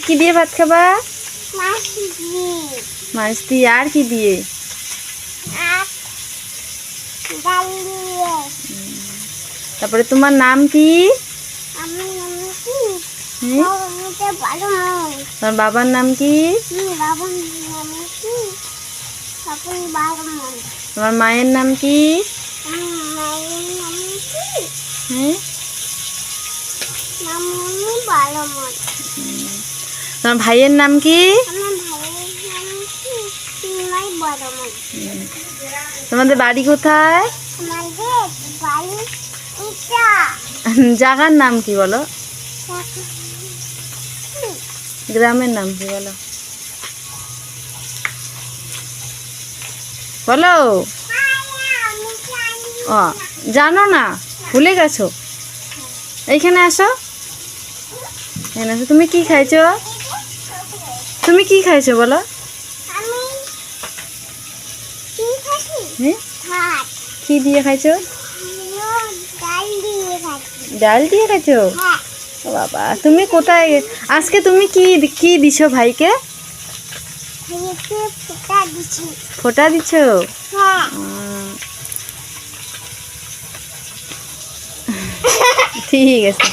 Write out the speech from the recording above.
কি দিয়ে ভাত খাবা? মাছ দিয়ে। মাছ দিয়ে আর কি দিয়ে? আর ডাল দিয়ে। তারপরে তোমার নাম কি? আমি নাম কি? হুম? বাবাকে ভালো নয়। তোমার বাবার নাম কি? বাবার নাম কি? বাবার ভালো নয়। তোমার মায়ের নাম কি? আমার মায়ের নাম কি? হ্যাঁ, মামুনি ভালো নয়। তোমার ভাইয়ের নাম কি? আমার ভাইয়ের নাম কি? নিমাই ভালো নয়। তোমাদের বাড়ি কোথায়? আমাদের বাড়ি এটা। জায়গার নাম কি বলো? গ্রামের নাম কি বলো? বলো। ও, জানো না, ভুলে গেছো? এইখানে আসো, এখানে আসো। তুমি কি খাইছো? তুমি কি খাইছো বলো? আমি কি খাচ্ছি? হ্যাঁ, ভাত। কি দিয়ে খাইছো? ডাল দিয়ে খাচ্ছি। ডাল দিয়ে খাইছো? হ্যাঁ। ও বাবা, তুমি কোথায় আজকে তুমি কি কি দিছো ভাইকে? ভাইকে ফোঁটা দিচ্ছি। ফোঁটা দিছো? হ্যাঁ। ঠিক আছে।